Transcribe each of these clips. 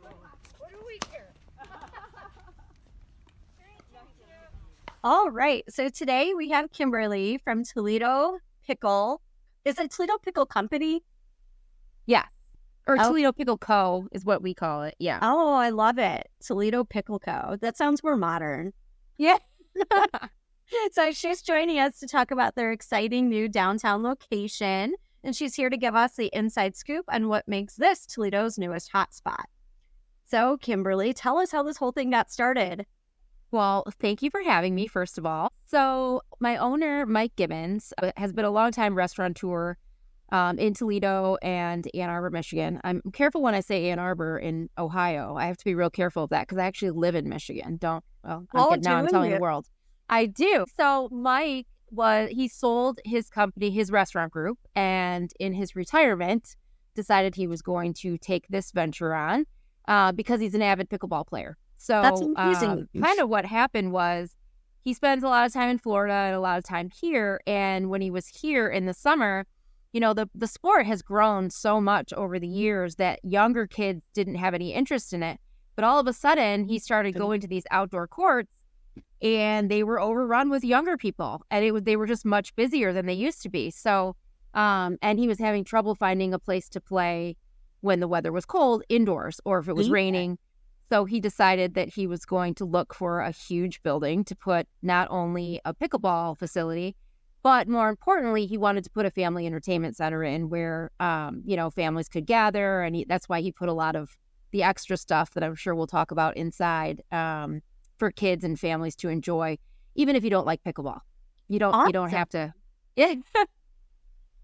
What do we care? All right. So today we have Kimberly from Toledo Pickle. Is it Toledo Pickle Company? Yes. Or Toledo Pickle Co. is what we call it. Yeah. Oh, I love it. Toledo Pickle Co. That sounds more modern. Yeah. So she's joining us to talk about their exciting new downtown location. And she's here to give us the inside scoop on what makes this Toledo's newest hotspot. So, Kimberly, tell us how this whole thing got started. Well, thank you for having me, first of all. So my owner, Mike Gibbons, has been a longtime restaurateur in Toledo and Ann Arbor, Michigan. I'm careful when I say Ann Arbor in Ohio. I have to be real careful of that because I actually live in Michigan. I'm telling the world. I do. So Mike he sold his company, his restaurant group, and in his retirement decided he was going to take this venture on because he's an avid pickleball player. So that's amazing. Kind of what happened was he spends a lot of time in Florida and a lot of time here. And when he was here in the summer, you know, the sport has grown so much over the years that younger kids didn't have any interest in it. But all of a sudden, he started going to these outdoor courts and they were overrun with younger people. And they were just much busier than they used to be. So, and he was having trouble finding a place to play when the weather was cold indoors or if it was raining. So he decided that he was going to look for a huge building to put not only a pickleball facility, but more importantly, he wanted to put a family entertainment center in where, families could gather. And that's why he put a lot of the extra stuff that I'm sure we'll talk about inside for kids and families to enjoy, even if you don't like pickleball. You don't have to. Yeah.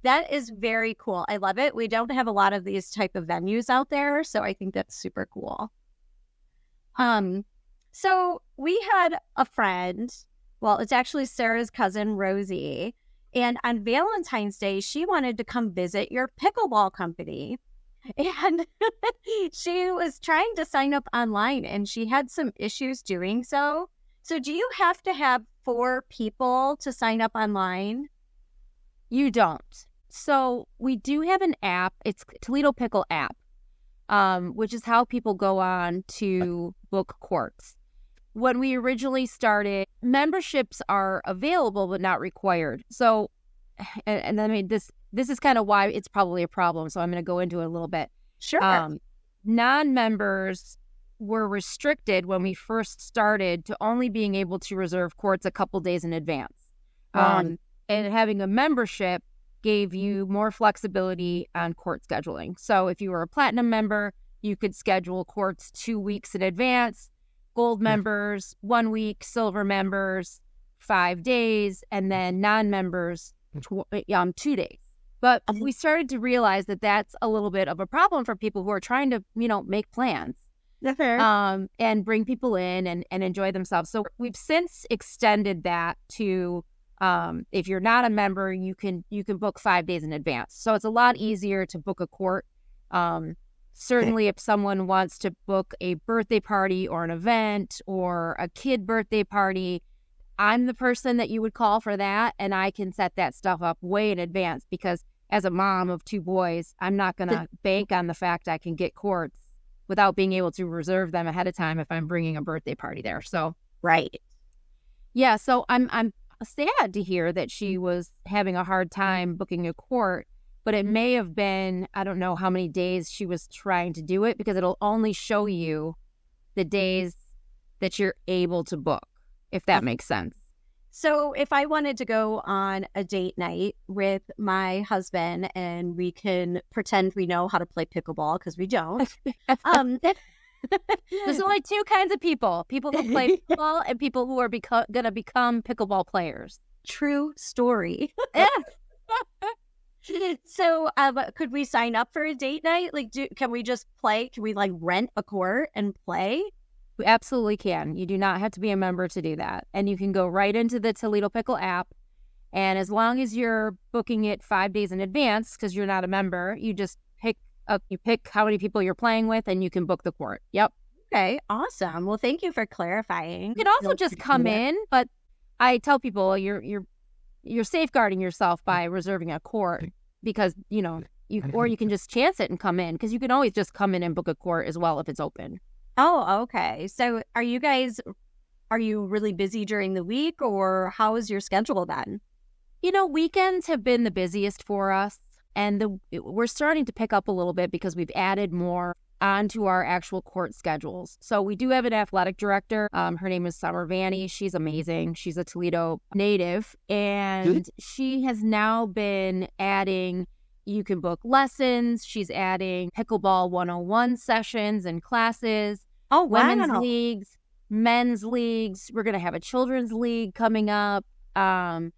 That is very cool. I love it. We don't have a lot of these type of venues out there, so I think that's super cool. So we had a friend, well, it's actually Sarah's cousin, Rosie, and on Valentine's Day, she wanted to come visit your pickleball company, and she was trying to sign up online, and she had some issues doing so. So do you have to have 4 people to sign up online? You don't. So we do have an app. It's Toledo Pickle app. Which is how people go on to book courts. When we originally started, memberships are available but not required. So, and I mean, this is kind of why it's probably a problem. So I'm going to go into it a little bit. Sure. Non-members were restricted when we first started to only being able to reserve courts a couple days in advance. And having a membership gave you more flexibility on court scheduling. So if you were a platinum member, you could schedule courts 2 weeks in advance, gold members 1 week, silver members 5 days, and then non-members 2 days. But we started to realize that that's a little bit of a problem for people who are trying to, make plans. And bring people in and enjoy themselves. So we've since extended that to if you're not a member, you can book 5 days in advance. So it's a lot easier to book a court. Certainly if someone wants to book a birthday party or an event or a kid birthday party, I'm the person that you would call for that. And I can set that stuff up way in advance because as a mom of 2 boys, I'm not going to bank on the fact I can get courts without being able to reserve them ahead of time if I'm bringing a birthday party there. So, right. Yeah. So I'm sad to hear that she was having a hard time booking a court, but it may have been, I don't know how many days she was trying to do it because it'll only show you the days that you're able to book, if that makes sense. So if I wanted to go on a date night with my husband and we can pretend we know how to play pickleball because we don't. There's only 2 kinds of people who play pickleball and people who are going to become pickleball players. True story. So could we sign up for a date night? Can we just play? Can we rent a court and play? You absolutely can. You do not have to be a member to do that. And you can go right into the Toledo Pickle app. And as long as you're booking it 5 days in advance, because you're not a member, you just pick how many people you're playing with and you can book the court. Yep. Okay, awesome. Well, thank you for clarifying. You can also just come in, but I tell people you're safeguarding yourself by reserving a court because, you you can just chance it and come in, because you can always just come in and book a court as well if it's open. Oh, okay. So are you really busy during the week, or how is your schedule then? Weekends have been the busiest for us, and we're starting to pick up a little bit because we've added more onto our actual court schedules. So we do have an athletic director. Her name is Summer Vanny. She's amazing. She's a Toledo native, and she has now been adding, you can book lessons. She's adding pickleball 101 sessions and classes. Oh, wow. Women's leagues, men's leagues. We're going to have a children's league coming up. And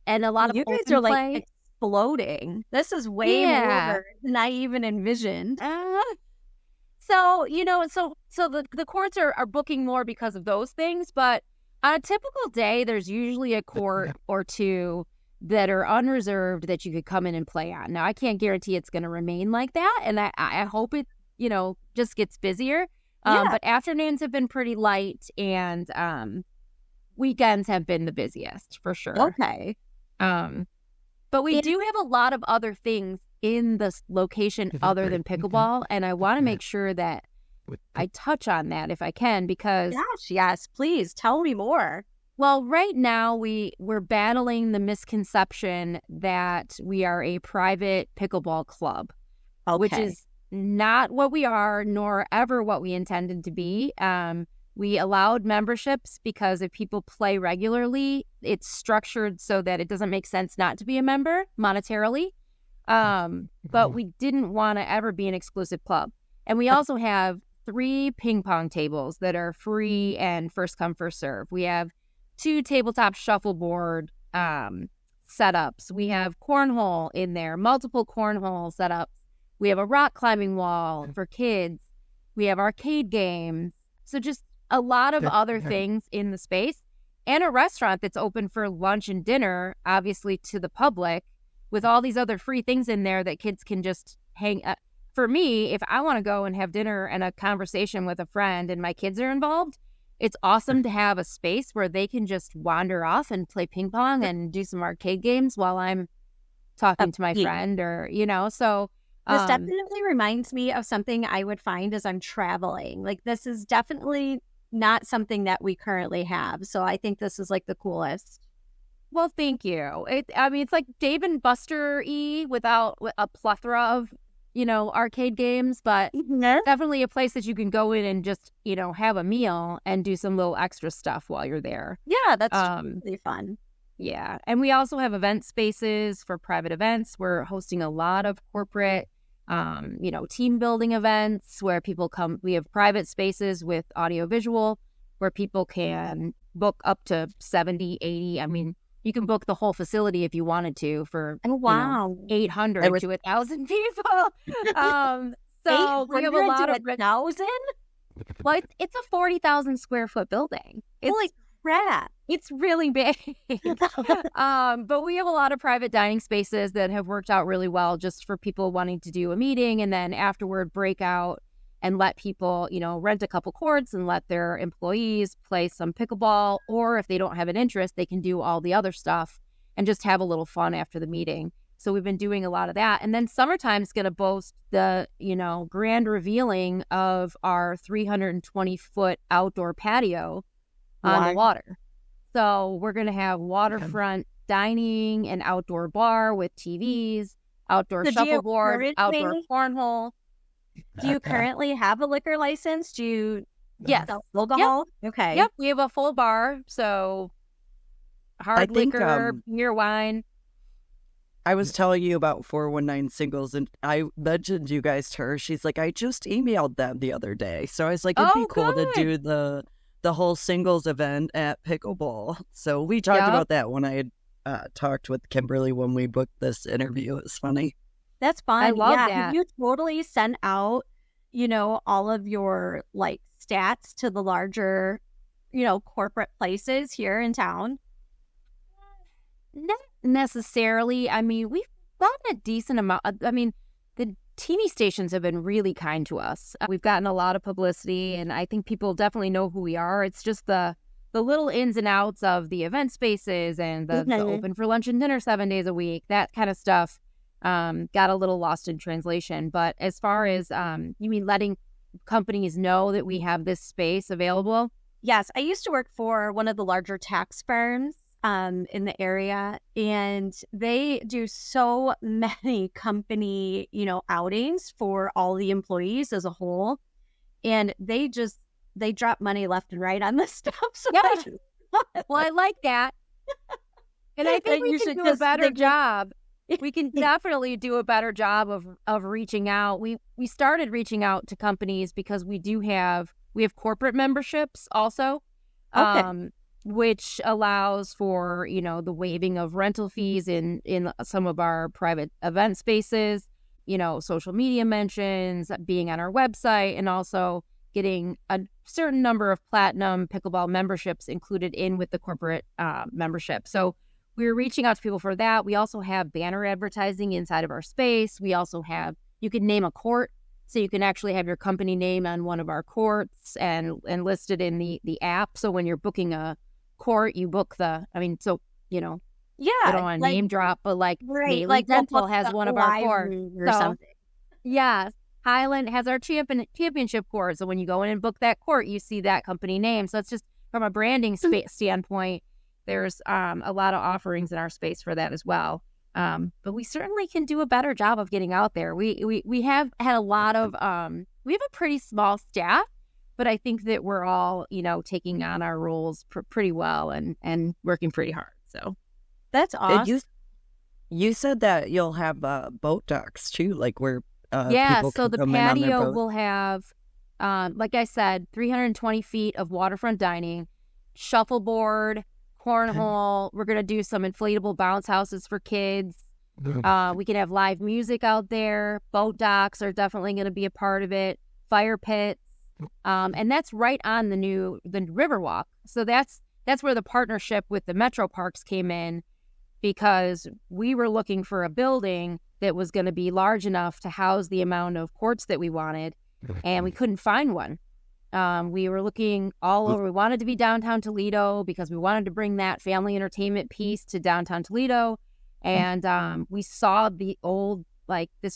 a lot of you guys are like exploding. This is way more than I even envisioned. So the courts are booking more because of those things. But on a typical day, there's usually a court or two that are unreserved that you could come in and play on. Now, I can't guarantee it's going to remain like that, and I hope it, just gets busier. But afternoons have been pretty light, and weekends have been the busiest for sure. Okay. But we do have a lot of other things in this location other than pickleball, and I want to make sure that I touch on that if I can, because yes, please tell me more. Well, right now we're battling the misconception that we are a private pickleball club, which is not what we are, nor ever what we intended to be. We allowed memberships because if people play regularly, it's structured so that it doesn't make sense not to be a member monetarily. But we didn't want to ever be an exclusive club. And we also have 3 ping pong tables that are free and first come, first serve. We have 2 tabletop shuffleboard setups. We have cornhole in there, multiple cornhole setups. We have a rock climbing wall for kids. We have arcade games. So just a lot of other things in the space, and a restaurant that's open for lunch and dinner, obviously to the public, with all these other free things in there that kids can just hang. For me, if I want to go and have dinner and a conversation with a friend and my kids are involved, it's awesome to have a space where they can just wander off and play ping pong and do some arcade games while I'm talking to my friend, or, so. This definitely reminds me of something I would find as I'm traveling. Like, this is definitely not something that we currently have. So I think this is like the coolest. Well, thank you. It's like Dave and Buster-y without a plethora of, arcade games, but definitely a place that you can go in and just, have a meal and do some little extra stuff while you're there. Yeah, that's really fun. Yeah. And we also have event spaces for private events. We're hosting a lot of corporate, team building events where people come. We have private spaces with audio visual where people can book up to 70, 80. I mean, you can book the whole facility if you wanted to for 800 to 1,000 people. So we have a lot of 1,000. Well, it's a 40,000 square foot building. Holy crap! It's really big. But we have a lot of private dining spaces that have worked out really well, just for people wanting to do a meeting and then afterward break out and let people, rent a couple courts and let their employees play some pickleball. Or if they don't have an interest, they can do all the other stuff and just have a little fun after the meeting. So we've been doing a lot of that. And then summertime's going to boast the, grand revealing of our 320-foot outdoor patio on the water. So we're going to have waterfront dining, and outdoor bar with TVs, outdoor shuffleboard, outdoor cornhole. Do you currently have a liquor license? Do you sell alcohol? Yep. Okay. Yep, we have a full bar, so hard liquor, beer, wine. I was telling you about 419 Singles, and I mentioned you guys to her. She's like, I just emailed them the other day. So I was like, it'd be cool to do the whole singles event at Pickleball. So we talked about that when I had talked with Kimberly when we booked this interview. It was funny. That's fun. I love that. You totally sent out, all of your stats to the larger, corporate places here in town. Not necessarily. I mean, we've gotten a decent amount. The TV stations have been really kind to us. We've gotten a lot of publicity, and I think people definitely know who we are. It's just the little ins and outs of the event spaces and the open for lunch and dinner 7 days a week, that kind of stuff got a little lost in translation. But as far as you mean letting companies know that we have this space available? Yes, I used to work for one of the larger tax firms in the area, and they do so many company, outings for all the employees as a whole, and they drop money left and right on this stuff. So Yeah. Well, I like that. And I think we can do a better job. We can definitely do a better job of reaching out. We started reaching out to companies because we have corporate memberships also, which allows for, the waiving of rental fees in some of our private event spaces, social media mentions, being on our website, and also getting a certain number of platinum pickleball memberships included in with the corporate membership. So we're reaching out to people for that. We also have banner advertising inside of our space. We also have, you can name a court. So you can actually have your company name on one of our courts and listed in the app. So when you're booking a court, you book I don't want to name drop, but right, Dental has one of our courts. Or something. Yes. Highland has our championship court. So when you go in and book that court, you see that company name. So it's just from a branding standpoint, there's a lot of offerings in our space for that as well. But we certainly can do a better job of getting out there. We have had a lot of, we have a pretty small staff, but I think that we're all, taking on our roles pretty well and working pretty hard. So that's awesome. You said that you'll have boat docks too, like where people so can the come in on their patio boat. will have, like I said, 320 feet of waterfront dining, shuffleboard, cornhole. We're going to do some inflatable bounce houses for kids. We can have live music out there. Boat docks are definitely going to be a part of it. Fire pits. And that's right on the Riverwalk. So that's where the partnership with the Metro Parks came in, because we were looking for a building that was going to be large enough to house the amount of courts that we wanted, and we couldn't find one. We were looking all over. We wanted to be downtown Toledo because we wanted to bring that family entertainment piece to downtown Toledo. And we saw this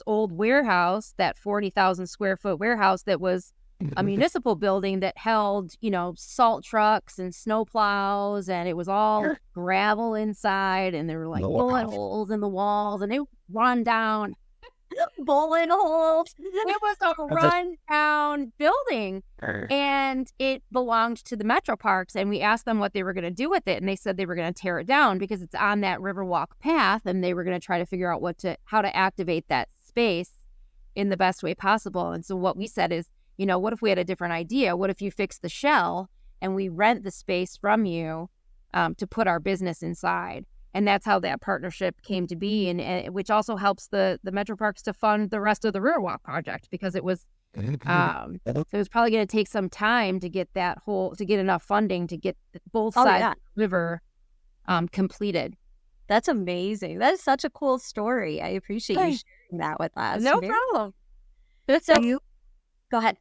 old warehouse, that 40,000 square foot warehouse that was a municipal building that held, salt trucks and snow plows, and it was all gravel inside, and there were bullet holes in the walls, and they run down. Bullet holes. It was a run-down building, and it belonged to the Metro Parks, and we asked them what they were going to do with it, and they said they were going to tear it down because it's on that Riverwalk path, and they were going to try to figure out how to activate that space in the best way possible. And so what we said is, what if we had a different idea? What if you fix the shell and we rent the space from you to put our business inside? And that's how that partnership came to be, and which also helps the Metro Parks to fund the rest of the Riverwalk project, because it was so it was probably going to take some time to get enough funding to get both sides of the river completed. That's amazing. That is such a cool story. I appreciate you sharing that with us. No problem. So go ahead.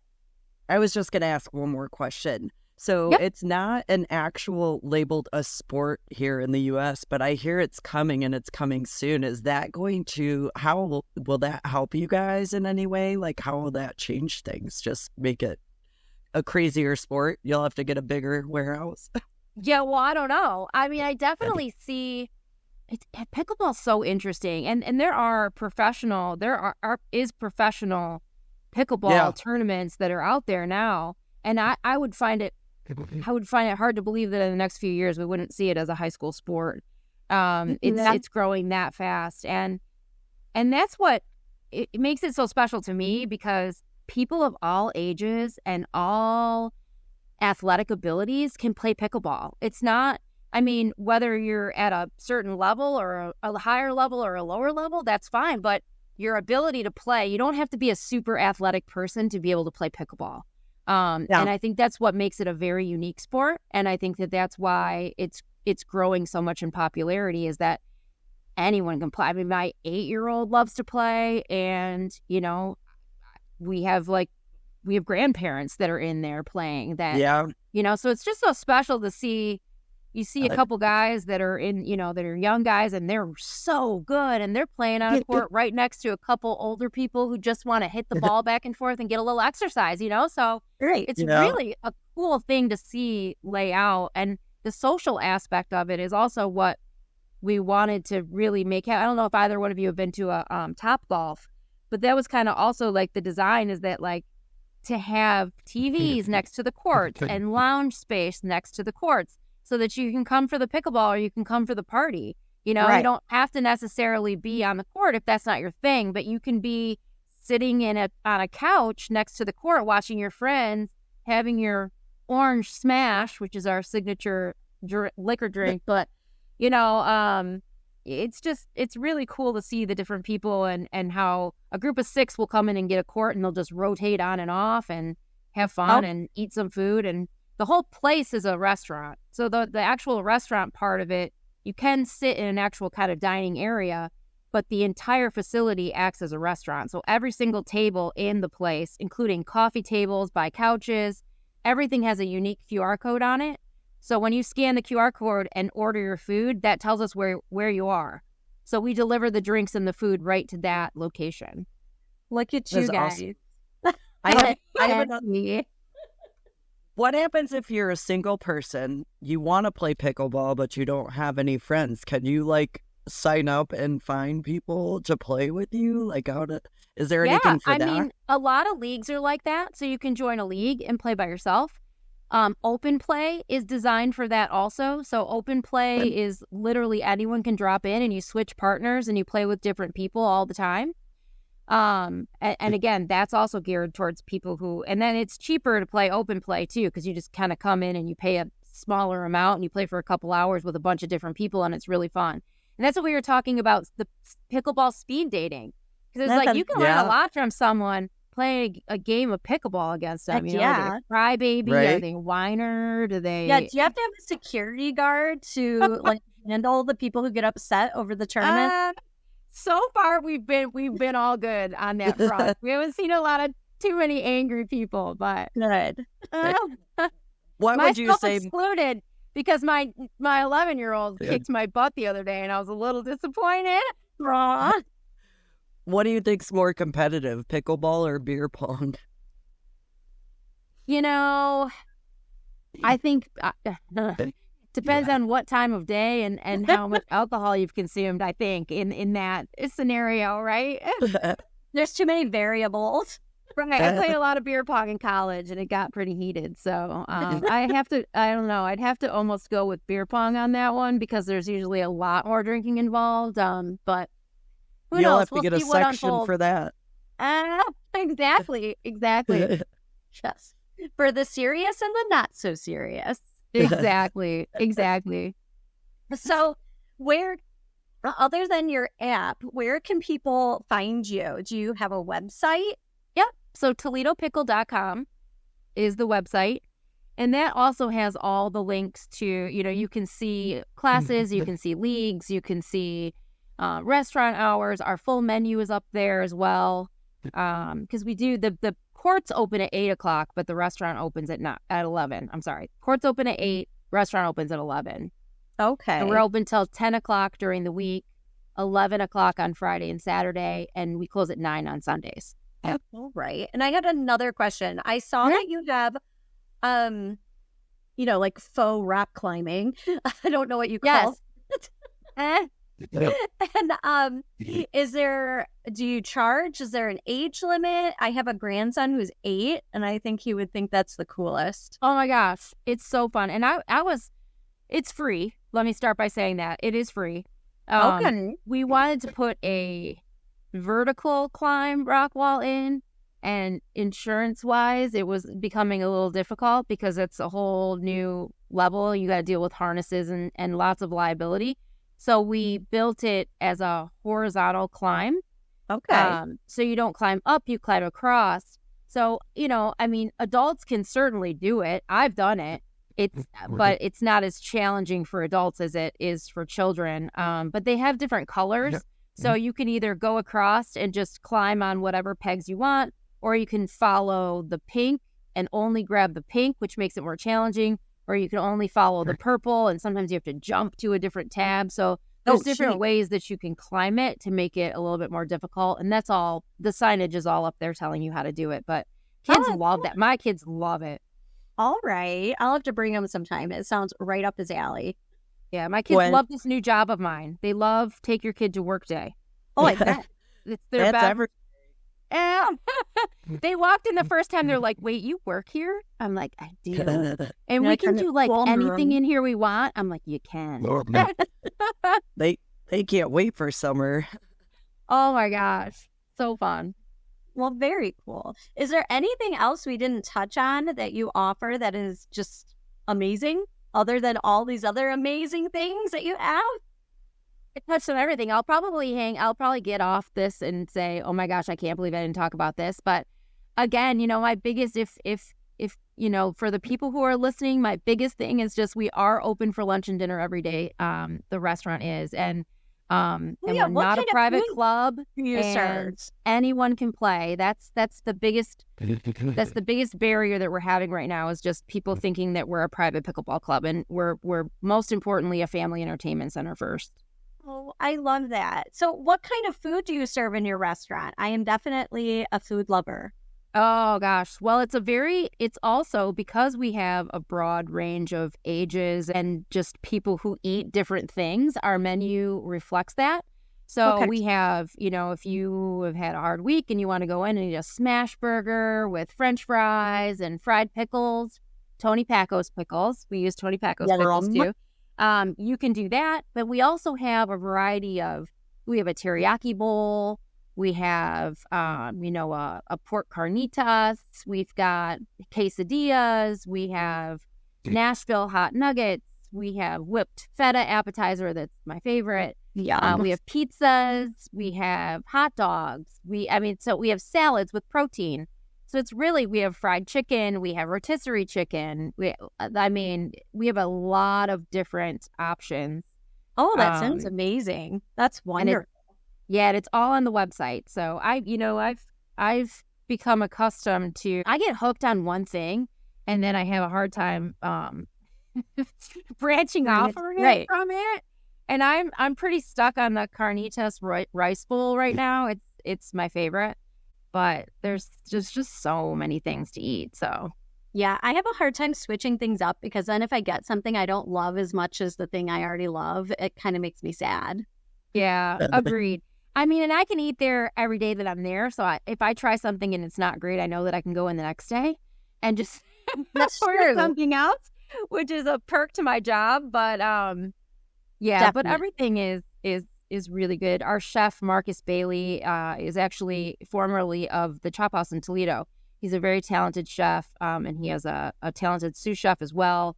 I was just going to ask one more question. So It's not an actual labeled a sport here in the U.S., but I hear it's coming, and it's coming soon. Is that how will that help you guys in any way? Like, how will that change things? Just make it a crazier sport? You'll have to get a bigger warehouse. Yeah, well, I don't know. I mean, I definitely see pickleball's so interesting, and there is professional pickleball tournaments that are out there now, and I would find it hard to believe that in the next few years we wouldn't see it as a high school sport. It's growing that fast, and that's what it makes it so special to me, because people of all ages and all athletic abilities can play pickleball. It's not, whether you're at a certain level or a higher level or a lower level, that's fine, but your ability to play, you don't have to be a super athletic person to be able to play pickleball. And I think that's what makes it a very unique sport. And I think that's why it's growing so much in popularity, is that anyone can play. My 8-year-old loves to play, and, we have grandparents that are in there playing that, so it's just so special to see you see a couple guys that are that are young guys, and they're so good, and they're playing on a court right next to a couple older people who just want to hit the ball back and forth and get a little exercise, So it's really a cool thing to see lay out. And the social aspect of it is also what we wanted to really make. I don't know if either one of you have been to a Top Golf, but that was kind of also like the design is that like to have TVs next to the courts and lounge space next to the courts so that you can come for the pickleball or you can come for the party. You don't have to necessarily be on the court if that's not your thing, but you can be sitting on a couch next to the court watching your friends having your orange smash, which is our signature liquor drink, but it's really cool to see the different people and how a group of 6 will come in and get a court and they'll just rotate on and off and have fun and eat some food. And the whole place is a restaurant. So the actual restaurant part of it, you can sit in an actual kind of dining area, but the entire facility acts as a restaurant. So every single table in the place, including coffee tables by couches, everything has a unique QR code on it. So when you scan the QR code and order your food, that tells us where you are. So we deliver the drinks and the food right to that location. Look at you guys. Awesome. I have another. What happens if you're a single person, you want to play pickleball, but you don't have any friends? Can you sign up and find people to play with you? Is there anything for that? I mean, a lot of leagues are like that. So you can join a league and play by yourself. Open play is designed for that also. So open play is literally anyone can drop in and you switch partners and you play with different people all the time. And again, that's also geared towards people and then it's cheaper to play open play too, because you just kind of come in and you pay a smaller amount and you play for a couple hours with a bunch of different people and it's really fun. And that's what we were talking about, the pickleball speed dating. Because it's you can learn a lot from someone playing a game of pickleball against them. Are they a crybaby? Right? Are they a whiner? Do they? Yeah. Do you have to have a security guard to handle the people who get upset over the tournament? So far, we've been all good on that front. We haven't seen a lot of too many angry people, but good. What would you say? Excluded because my 11-year-old kicked my butt the other day, and I was a little disappointed. Raw. What do you think's more competitive, pickleball or beer pong? I think depends on what time of day and how much alcohol you've consumed, I think, in that scenario, right? There's too many variables. Right. I played a lot of beer pong in college, and it got pretty heated. So I don't know. I'd have to almost go with beer pong on that one because there's usually a lot more drinking involved. But who knows? You'll have to get a section for that. Exactly. Yes. For the serious and the not so serious. Exactly. So where, other than your app, where can people find you? Do you have a website? Yep. So ToledoPickle.com is the website. And that also has all the links to, you can see classes, you can see leagues, you can see restaurant hours. Our full menu is up there as well. Because we do the courts open at 8:00, but the restaurant opens at 11. I'm sorry. Courts open at 8, restaurant opens at 11. Okay. And we're open till 10:00 during the week, 11:00 on Friday and Saturday, and we close at 9 on Sundays. All right. And I had another question. I saw that you have, faux rock climbing. I don't know what you call it. And do you charge? Is there an age limit? I have a grandson who's 8, and I think he would think that's the coolest. Oh my gosh, it's so fun. And it's free. Let me start by saying that it is free. Okay. We wanted to put a vertical climb rock wall in, and insurance wise, it was becoming a little difficult because it's a whole new level. You got to deal with harnesses and lots of liability. So we built it as a horizontal climb. Okay. So you don't climb up, you climb across. So, adults can certainly do it. I've done it. But it's not as challenging for adults as it is for children. But they have different colors. Yep. So you can either go across and just climb on whatever pegs you want, or you can follow the pink and only grab the pink, which makes it more challenging, or you can only follow the purple, and sometimes you have to jump to a different tab. So there's different ways that you can climb it to make it a little bit more difficult. And that's all, the signage is all up there telling you how to do it. But kids love that. My kids love it. All right. I'll have to bring them sometime. It sounds right up his alley. Yeah, my kids love this new job of mine. They love take your kid to work day. Oh, I bet. It's their best. And they walked in the first time. They're like, wait, you work here? I'm like, I do. And we can do like anything in here we want. I'm like, you can. They can't wait for summer. Oh my gosh. So fun. Well, very cool. Is there anything else we didn't touch on that you offer that is just amazing other than all these other amazing things that you have? I touched on everything. I'll probably get off this and say, oh my gosh, I can't believe I didn't talk about this. But again, my biggest, if for the people who are listening, my biggest thing is just, we are open for lunch and dinner every day. The restaurant is, and we're not a private club. And anyone can play. That's the biggest barrier that we're having right now, is just people thinking that we're a private pickleball club, and we're most importantly a family entertainment center first. Oh, I love that. So what kind of food do you serve in your restaurant? I am definitely a food lover. Oh, gosh. Well, it's also because we have a broad range of ages and just people who eat different things, our menu reflects that. So we have, if you have had a hard week and you want to go in and eat a smash burger with French fries and fried pickles, Tony Pacco's pickles. We use Tony Pacco's pickles too. You can do that, but we also have a variety of, we have a teriyaki bowl, we have, a pork carnitas, we've got quesadillas, we have Nashville hot nuggets, we have whipped feta appetizer, that's my favorite. We have pizzas, we have hot dogs, so we have salads with protein. So it's really, we have fried chicken, we have rotisserie chicken. We have a lot of different options. Oh, that sounds amazing. That's wonderful. And it's all on the website. So I've become accustomed to, I get hooked on one thing and then I have a hard time branching off from it. And I'm pretty stuck on the carnitas rice bowl right now. It's my favorite. But there's just so many things to eat. So, yeah, I have a hard time switching things up, because then if I get something I don't love as much as the thing I already love, it kind of makes me sad. Yeah, agreed. And I can eat there every day that I'm there. So if I try something and it's not great, I know that I can go in the next day and just order something else, which is a perk to my job. But but everything is really good. Our chef, Marcus Bailey, is actually formerly of the Chop House in Toledo. He's a very talented chef, and he has a talented sous chef as well.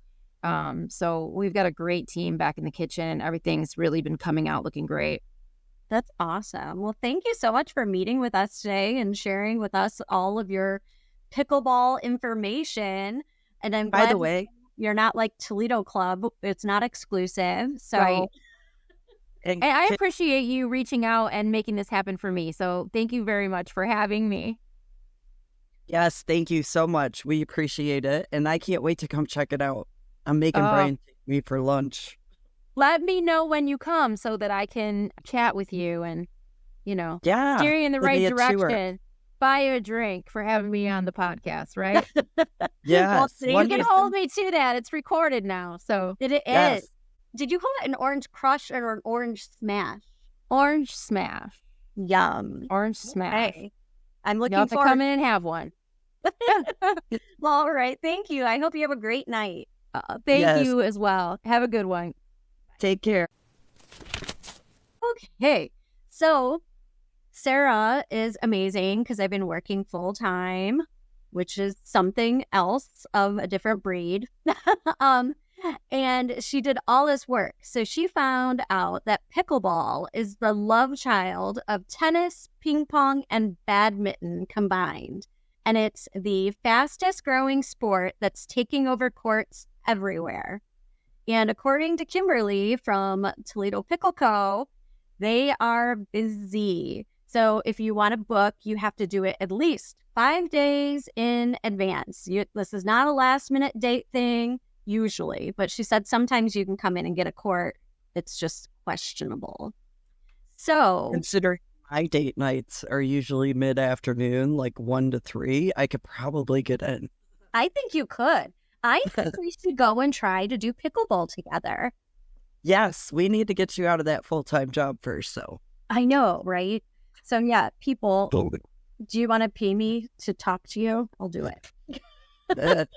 So we've got a great team back in the kitchen. Everything's really been coming out looking great. That's awesome. Well, thank you so much for meeting with us today and sharing with us all of your pickleball information. And I'm glad, by the way, you're not like Toledo Club. It's not exclusive. So. Right. And I appreciate you reaching out and making this happen for me. So thank you very much for having me. Yes, thank you so much. We appreciate it. And I can't wait to come check it out. I'm making Brian take me for lunch. Let me know when you come so that I can chat with you and, steer you in the right direction. Buy you a drink for having me on the podcast, right? Yeah. Well, you can hold me to that. It's recorded now. So it is. Did you call it an orange crush or an orange smash? Orange smash. Yum. Orange smash. Okay. I'm looking forward to come in and have one. Well, all right. Thank you. I hope you have a great night. Thank you as well. Have a good one. Take care. Okay. So Sarah is amazing because I've been working full time, which is something else of a different breed. And she did all this work. So she found out that pickleball is the love child of tennis, ping pong, and badminton combined. And it's the fastest growing sport that's taking over courts everywhere. And according to Kimberly from Toledo Pickle Co., they are busy. So if you want to book, you have to do it at least 5 days in advance. This is not a last minute date thing. usually, but she said sometimes you can come in and get a court. It's just questionable. So, considering my date nights are usually mid-afternoon, like 1 to 3, I could probably get in. I think you could. I think we should go and try to do pickleball together. Yes, we need to get you out of that full-time job first, so. I know, right? So yeah, people, do you want to pay me to talk to you? I'll do it.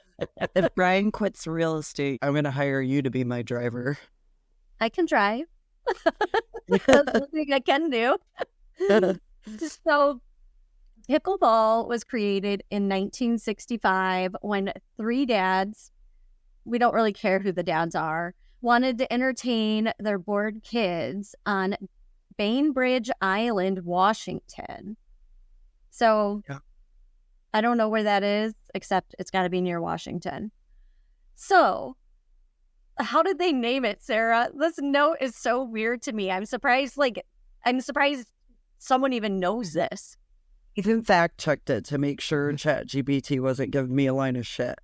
If Brian quits real estate, I'm going to hire you to be my driver. I can drive. That's something I can do. So pickleball was created in 1965 when 3 dads, we don't really care who the dads are, wanted to entertain their bored kids on Bainbridge Island, Washington. So yeah. I don't know where that is, except it's got to be near Washington. So how did they name it, Sarah? This note is so weird to me. I'm surprised someone even knows this. Even fact checked it to make sure ChatGPT wasn't giving me a line of shit.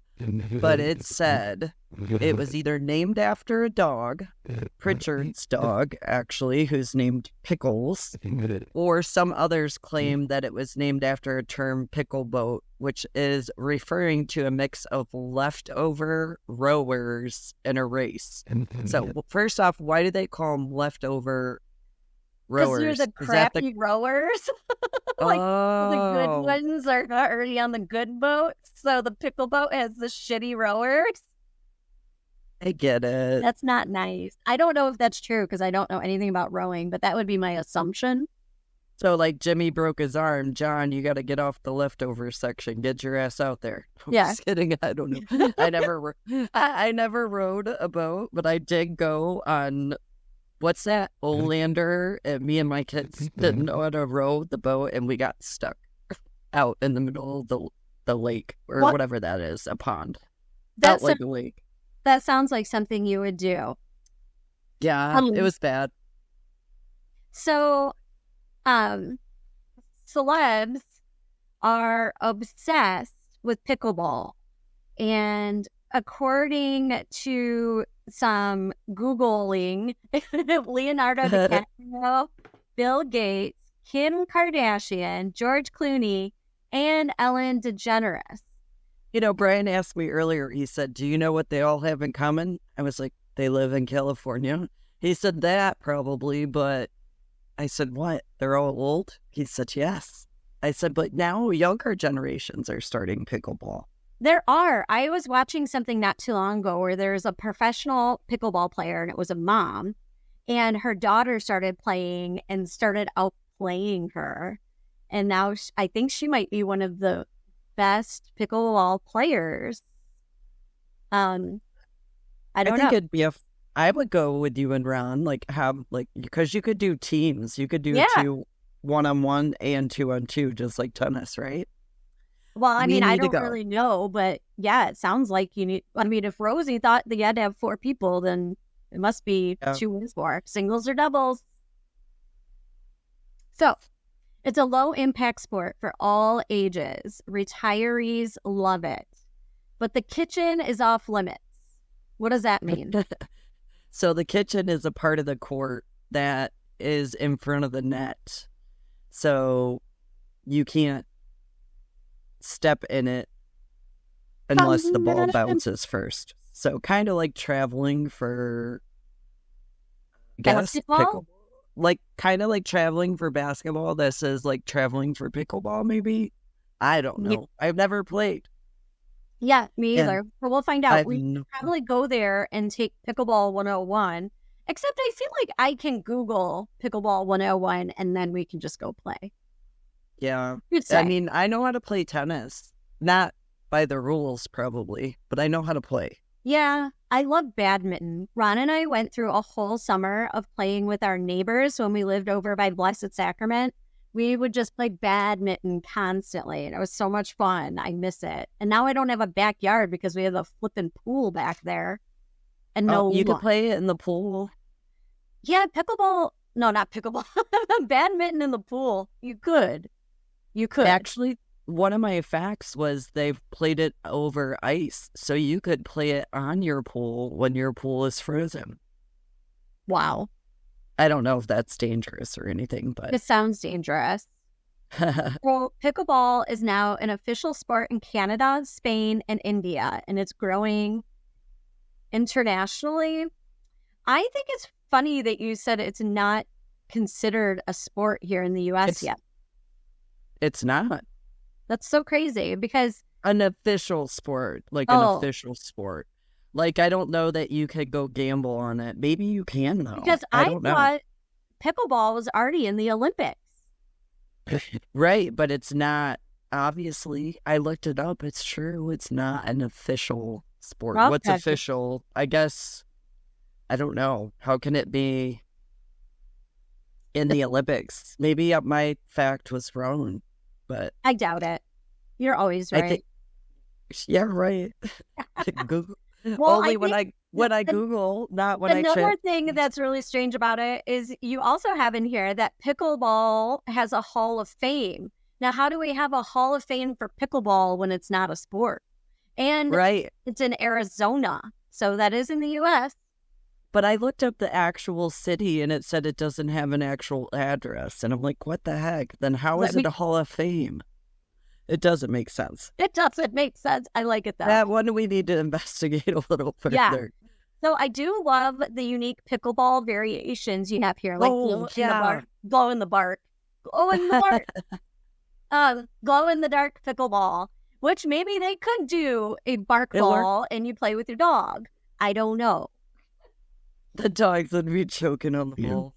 But it said it was either named after a dog, Pritchard's dog, actually, who's named Pickles, or some others claim that it was named after a term pickle boat, which is referring to a mix of leftover rowers in a race. So first off, why do they call them leftover rowers? Because you're the crappy rowers. Like the good ones are already on the good boat, so the pickle boat has the shitty rowers. I get it. That's not nice. I don't know if that's true because I don't know anything about rowing, but that would be my assumption. So like Jimmy broke his arm, John, you got to get off the leftover section. Get your ass out there. I'm just kidding. I don't know. I never rowed a boat, but I did go on. What's that? Olander, and me and my kids didn't know how to row the boat, and we got stuck out in the middle of the lake, or whatever that is, a pond. That's like a lake. That sounds like something you would do. Yeah, it was bad. So, celebs are obsessed with pickleball, and according to some Googling, Leonardo DiCaprio, Bill Gates, Kim Kardashian, George Clooney, and Ellen DeGeneres. You know, Brian asked me earlier, he said, do you know what they all have in common? I was like, they live in California. He said that probably, but I said, what? They're all old? He said, yes. I said, but now younger generations are starting pickleball. There are. I was watching something not too long ago where there's a professional pickleball player, and it was a mom, and her daughter started playing and started outplaying her. And now I think she might be one of the best pickleball players. I think it'd be I would go with you and Ron, because you could do teams. You could do 2 1-on-1 and 2-on-2, just like tennis, right? Well, I mean, I don't really know, but yeah, it sounds like you need. I mean, if Rosie thought that you had to have 4 people, then it must be 2 wins for singles or doubles. So, it's a low-impact sport for all ages. Retirees love it. But the kitchen is off limits. What does that mean? So, the kitchen is a part of the court that is in front of the net. So, you can't step in it unless the ball bounces first. So, kind of like traveling for basketball? Kind of like traveling for basketball. This is like traveling for pickleball, maybe. I don't know. Yeah. I've never played. Yeah, me either. But we'll find out. We probably go there and take Pickleball 101. Except I feel like I can Google Pickleball 101 and then we can just go play. Yeah. I mean, I know how to play tennis. Not by the rules, probably, but I know how to play. Yeah, I love badminton. Ron and I went through a whole summer of playing with our neighbors when we lived over by Blessed Sacrament. We would just play badminton constantly, and it was so much fun. I miss it. And now I don't have a backyard because we have a flipping pool back there. And you could play it in the pool. Yeah, pickleball. No, not pickleball. Badminton in the pool. You could. Actually, one of my facts was they've played it over ice, so you could play it on your pool when your pool is frozen. Wow. I don't know if that's dangerous or anything, but It sounds dangerous. Well, pickleball is now an official sport in Canada, Spain, and India, and it's growing internationally. I think it's funny that you said it's not considered a sport here in the U.S. yet. It's not That's so crazy because an official sport, like an official sport. Like, I don't know that you could go gamble on it. Maybe you can, though. because I I don't know. thought pickleball was already in the Olympics. Right, but it's not. Obviously, I looked it up. It's true. It's not an official sport. Well, What's okay. official? I guess, I don't know. How can it be in the Olympics? Maybe my fact was wrong, but I doubt it. You're always right. I think, yeah, right. Google. Well, Only I when think I Google, not when I another check. thing that's really strange about it is you also have in here that pickleball has a Hall of Fame. Now, how do we have a Hall of Fame for pickleball when it's not a sport? And Right. it's in Arizona, so that is in the U.S. But I looked up the actual city and it said it doesn't have an actual address. And I'm like, what the heck? Then how is it a Hall of Fame? It doesn't make sense. It doesn't make sense. I like it though. That one we need to investigate a little further. Yeah. So I do love the unique pickleball variations you have here, like glow in the bark, glow in the bark, glow in the dark pickleball, which maybe they could do a bark ball and you play with your dog. I don't know. The dogs would be choking on the ball.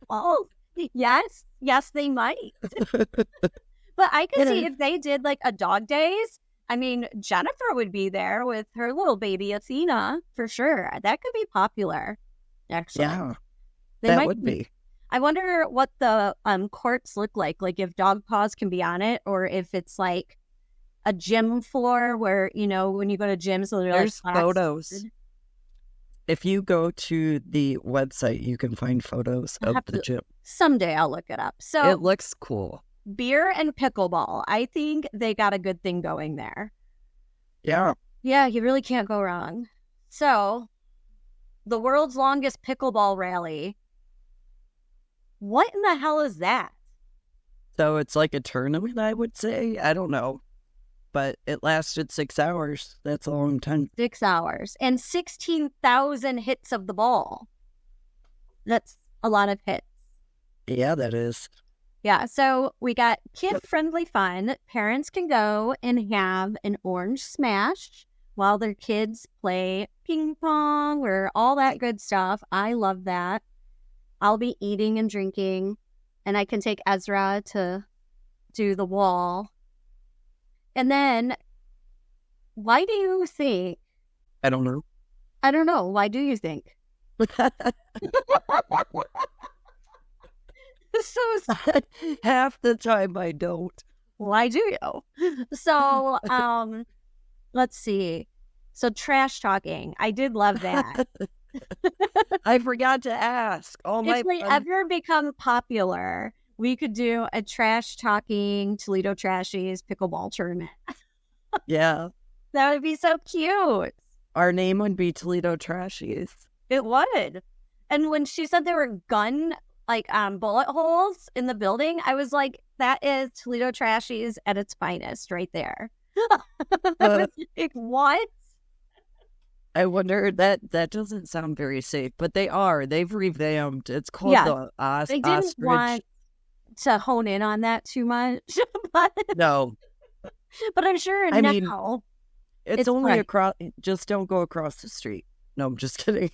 Well, yes, they might. But I could see if they did like a dog days. I mean, Jennifer would be there with her little baby Athena for sure. That could be popular, actually. Yeah, that would be. I wonder what the courts look like if dog paws can be on it, or if it's like a gym floor where, you know, when you go to gyms, there's photos. If you go to the website, you can find photos of the gym. Someday I'll look it up. So it looks cool. Beer and pickleball. I think they got a good thing going there. Yeah. Yeah, you really can't go wrong. So, the world's longest pickleball rally. What in the hell is that? So it's like a tournament, I would say. I don't know. But it lasted 6 hours. That's a long time. 6 hours. And 16,000 hits of the ball. That's a lot of hits. Yeah, that is. Yeah, so we got kid-friendly fun. Parents can go and have an orange smash while their kids play ping pong or all that good stuff. I love that. I'll be eating and drinking, and I can take Ezra to do the wall. And then, why do you think? I don't know. I don't know. Why do you think? So half the time I don't. Why do you? So, let's see. So trash talking. I did love that. I forgot to ask. If we ever become popular, we could do a trash talking Toledo Trashies pickleball tournament. Yeah. That would be so cute. Our name would be Toledo Trashies. It would. And when she said there were bullet holes in the building, I was like, that is Toledo Trashies at its finest right there. I was like, what? I wonder, that doesn't sound very safe, but they've revamped. It's called the They didn't ostrich. Want to hone in on that too much. But, no. But I'm sure now. It's only across, just don't go across the street. No, I'm just kidding.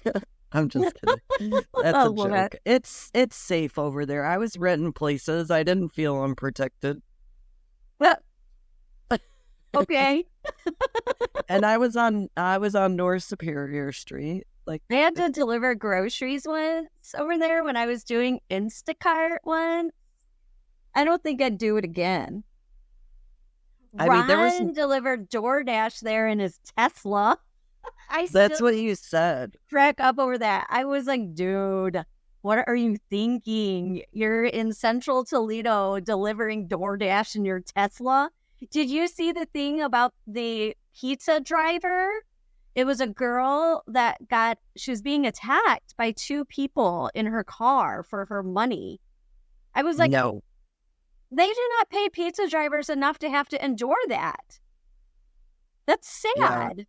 I'm just kidding. That's a joke. It's safe over there. I was renting places. I didn't feel unprotected. Well, okay. And I was on North Superior Street. Like, I had to deliver groceries once over there when I was doing Instacart once. I don't think I'd do it again. Ron delivered DoorDash there in his Tesla. That's what you said. Crack up over that. I was like, dude, What are you thinking? You're in central Toledo delivering DoorDash in your Tesla. Did you see the thing about the pizza driver? It was a girl that she was being attacked by two people in her car for her money. I was like, no, they do not pay pizza drivers enough to have to endure that. That's sad.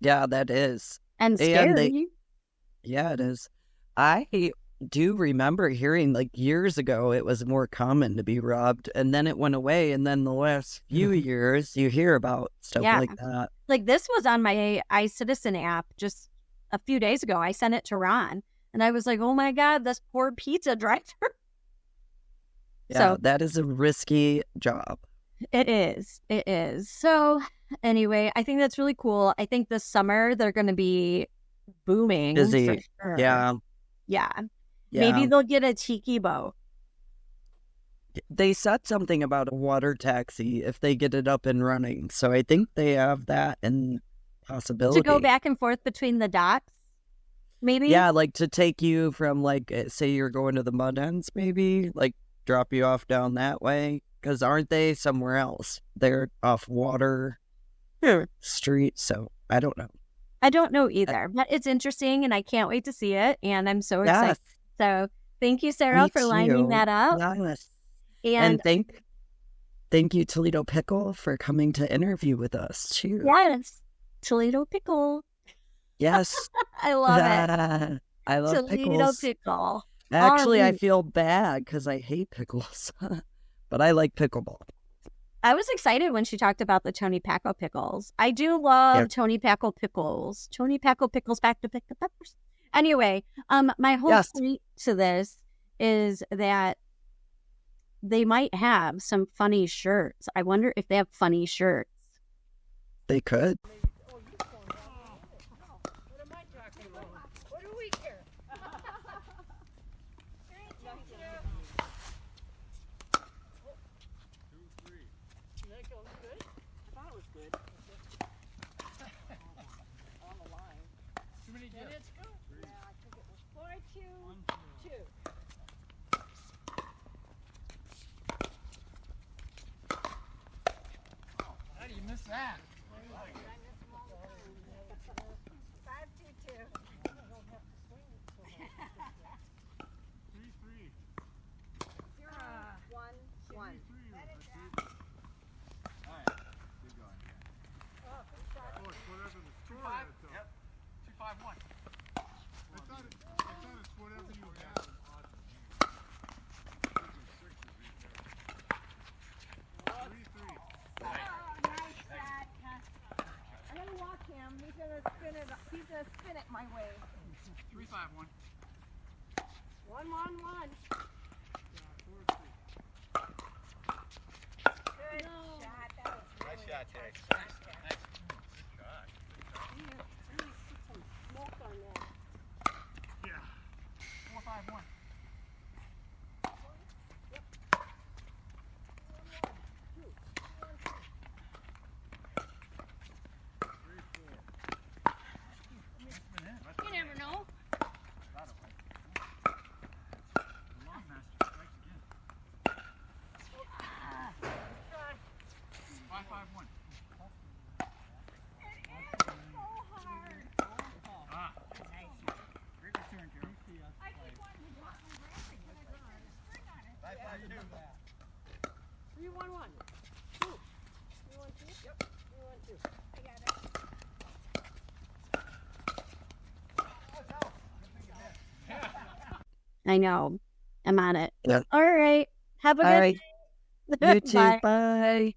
Yeah, that is. And scary. Yeah, it is. I do remember hearing like years ago it was more common to be robbed, and then it went away, and then the last few years you hear about stuff like that. Like this was on my iCitizen app just a few days ago. I sent it to Ron, and I was like, oh my God, this poor pizza driver. Yeah, So that is a risky job. it is. It is. So anyway, I think that's really cool. I think this summer they're going to be booming. Busy. For sure. Yeah. Maybe they'll get a tiki boat. They said something about a water taxi if they get it up and running. So I think they have that in possibility. To go back and forth between the docks, maybe? Yeah, like to take you from like, say you're going to the Mud Ends, maybe, like drop you off down that way. Because aren't they somewhere else? They're off Water Street, so I don't know. I don't know either, but it's interesting, and I can't wait to see it, and I'm so excited. Yes. So thank you, Sarah, Me for too. lining that up. Yes. And thank you, Toledo Pickle, for coming to interview with us, too. yes, Toledo Pickle. Yes. I love it. I love Toledo pickles. Pickle. Actually, I feel bad because I hate pickles, but I like pickleball. I was excited when she talked about the Tony Paco pickles. I do love Tony Paco pickles. Tony Paco pickles back to pick the peppers. Anyway, my whole point to this is that they might have some funny shirts. I wonder if they have funny shirts. They could. That. 3-3. 1-1. All right, keep going. Whatever the score is. Yep. 2-5-1. I thought it's whatever you have. 3-3. He's gonna spin it my way. 3-5-1. 1-1-1. Good shot. That was really Nice shot, Terry. nice shot. Nice. Good shot. Really put some smoke on that. Yeah. 4-5-1. You never know. I know. I'm on it. Yeah. All right. Have a All good right. day. You too. Bye. Bye.